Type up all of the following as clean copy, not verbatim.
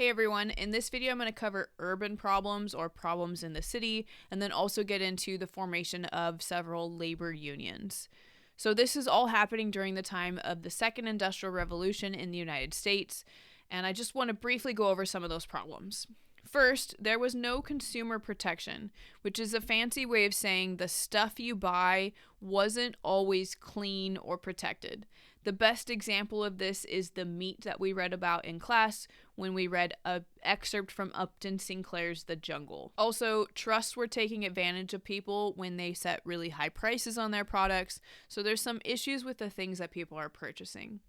Hey everyone, in this video I'm going to cover urban problems or problems in the city, and then also get into the formation of several labor unions. So this is all happening during the time of the Second Industrial Revolution in the United States, and I just want to briefly go over some of those problems. First, there was no consumer protection, which is a fancy way of saying the stuff you buy wasn't always clean or protected. The best example of this is the meat that we read about in class when we read an excerpt from Upton Sinclair's The Jungle. Also, trusts were taking advantage of people when they set really high prices on their products, so there's some issues with the things that people are purchasing.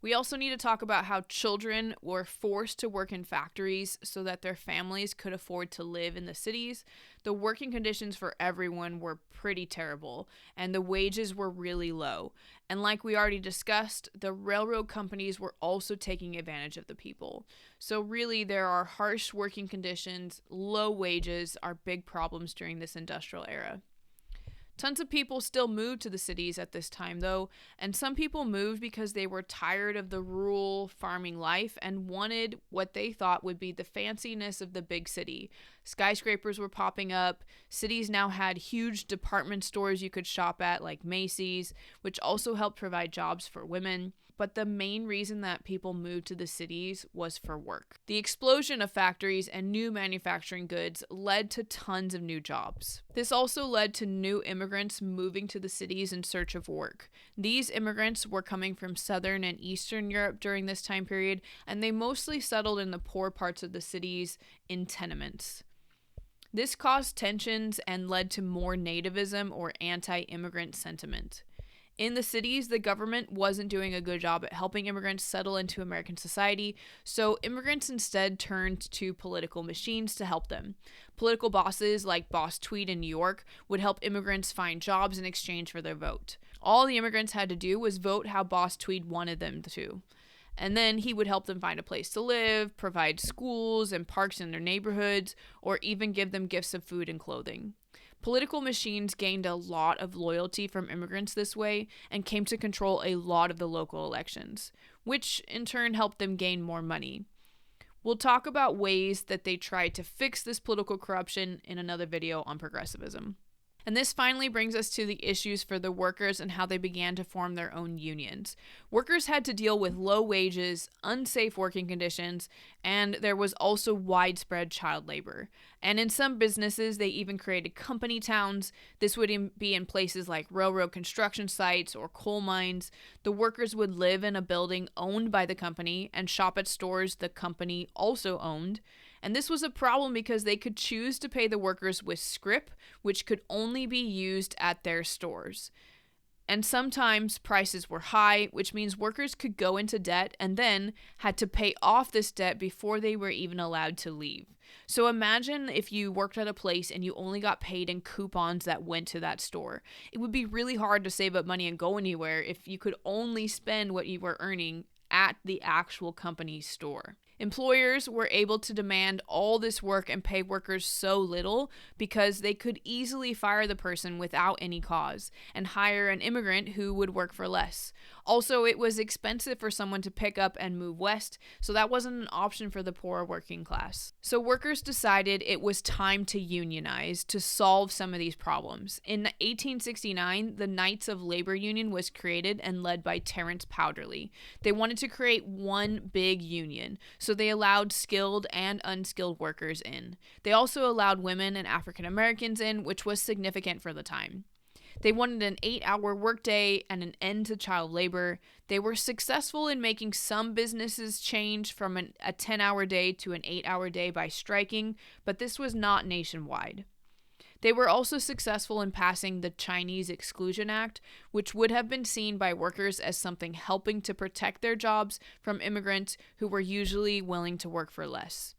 We also need to talk about how children were forced to work in factories so that their families could afford to live in the cities. The working conditions for everyone were pretty terrible, and the wages were really low. And like we already discussed, the railroad companies were also taking advantage of the people. So really, there are harsh working conditions, low wages are big problems during this industrial era. Tons of people still moved to the cities at this time, though, and some people moved because they were tired of the rural farming life and wanted what they thought would be the fanciness of the big city. Skyscrapers were popping up. Cities now had huge department stores you could shop at, like Macy's, which also helped provide jobs for women. But the main reason that people moved to the cities was for work. The explosion of factories and new manufacturing goods led to tons of new jobs. This also led to new immigrants moving to the cities in search of work. These immigrants were coming from Southern and Eastern Europe during this time period, and they mostly settled in the poor parts of the cities in tenements. This caused tensions and led to more nativism or anti-immigrant sentiment. In the cities, the government wasn't doing a good job at helping immigrants settle into American society, so immigrants instead turned to political machines to help them. Political bosses like Boss Tweed in New York would help immigrants find jobs in exchange for their vote. All the immigrants had to do was vote how Boss Tweed wanted them to. And then he would help them find a place to live, provide schools and parks in their neighborhoods, or even give them gifts of food and clothing. Political machines gained a lot of loyalty from immigrants this way and came to control a lot of the local elections, which in turn helped them gain more money. We'll talk about ways that they tried to fix this political corruption in another video on progressivism. And this finally brings us to the issues for the workers and how they began to form their own unions. Workers had to deal with low wages, unsafe working conditions, and there was also widespread child labor. And in some businesses, they even created company towns. This would be in places like railroad construction sites or coal mines. The workers would live in a building owned by the company and shop at stores the company also owned. And this was a problem because they could choose to pay the workers with scrip, which could only be used at their stores. And sometimes prices were high, which means workers could go into debt and then had to pay off this debt before they were even allowed to leave. So imagine if you worked at a place and you only got paid in coupons that went to that store. It would be really hard to save up money and go anywhere if you could only spend what you were earning at the actual company's store. Employers were able to demand all this work and pay workers so little because they could easily fire the person without any cause and hire an immigrant who would work for less. Also, it was expensive for someone to pick up and move west, so that wasn't an option for the poor working class. So workers decided it was time to unionize to solve some of these problems. In 1869, the Knights of Labor Union was created and led by Terence Powderly. They wanted to create one big union, so they allowed skilled and unskilled workers in. They also allowed women and African Americans in, which was significant for the time. They wanted an 8-hour workday and an end to child labor. They were successful in making some businesses change from a 10-hour day to an 8-hour day by striking, but this was not nationwide. They were also successful in passing the Chinese Exclusion Act, which would have been seen by workers as something helping to protect their jobs from immigrants who were usually willing to work for less.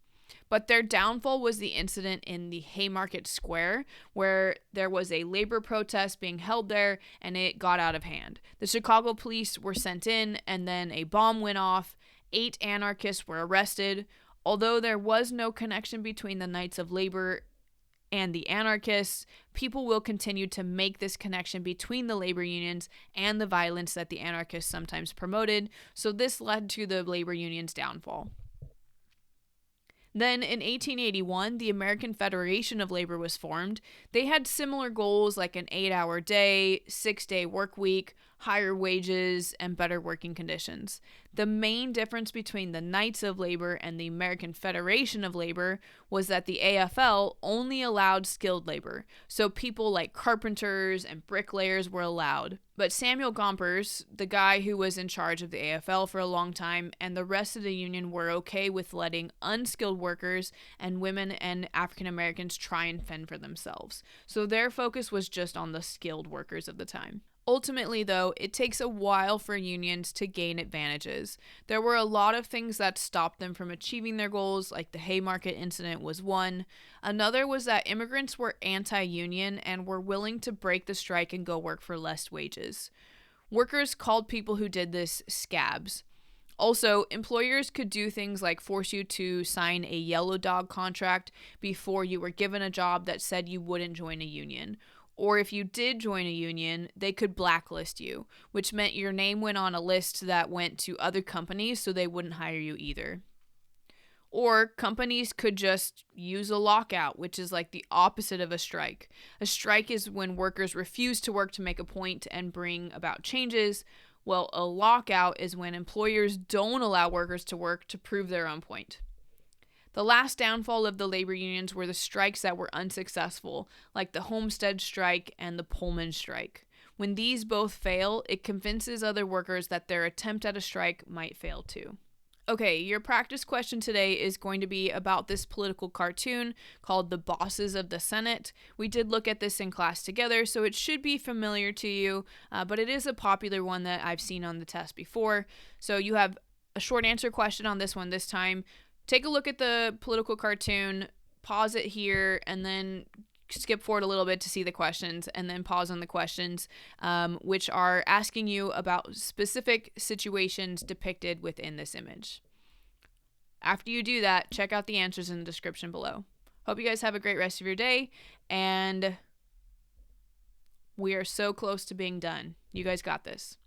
But their downfall was the incident in the Haymarket Square, where there was a labor protest being held there and it got out of hand. The Chicago police were sent in and then a bomb went off. 8 anarchists were arrested. Although there was no connection between the Knights of Labor and the anarchists, people will continue to make this connection between the labor unions and the violence that the anarchists sometimes promoted, so this led to the labor union's downfall. Then in 1881, the American Federation of Labor was formed. They had similar goals like an 8-hour day, 6-day work week, higher wages, and better working conditions. The main difference between the Knights of Labor and the American Federation of Labor was that the AFL only allowed skilled labor, so people like carpenters and bricklayers were allowed. But Samuel Gompers, the guy who was in charge of the AFL for a long time, and the rest of the union were okay with letting unskilled workers and women and African Americans try and fend for themselves. So their focus was just on the skilled workers of the time. Ultimately, though, it takes a while for unions to gain advantages. There were a lot of things that stopped them from achieving their goals, like the Haymarket incident was one. Another was that immigrants were anti-union and were willing to break the strike and go work for less wages. Workers called people who did this scabs. Also, employers could do things like force you to sign a yellow dog contract before you were given a job that said you wouldn't join a union. Or if you did join a union, they could blacklist you, which meant your name went on a list that went to other companies so they wouldn't hire you either. Or companies could just use a lockout, which is like the opposite of a strike. A strike is when workers refuse to work to make a point and bring about changes. Well, a lockout is when employers don't allow workers to work to prove their own point. The last downfall of the labor unions were the strikes that were unsuccessful, like the Homestead strike and the Pullman strike. When these both fail, it convinces other workers that their attempt at a strike might fail too. Okay, your practice question today is going to be about this political cartoon called The Bosses of the Senate. We did look at this in class together, so it should be familiar to you, but it is a popular one that I've seen on the test before. So you have a short answer question on this one this time. Take a look at the political cartoon, pause it here, and then skip forward a little bit to see the questions, and then pause on the questions, which are asking you about specific situations depicted within this image. After you do that, check out the answers in the description below. Hope you guys have a great rest of your day, and we are so close to being done. You guys got this.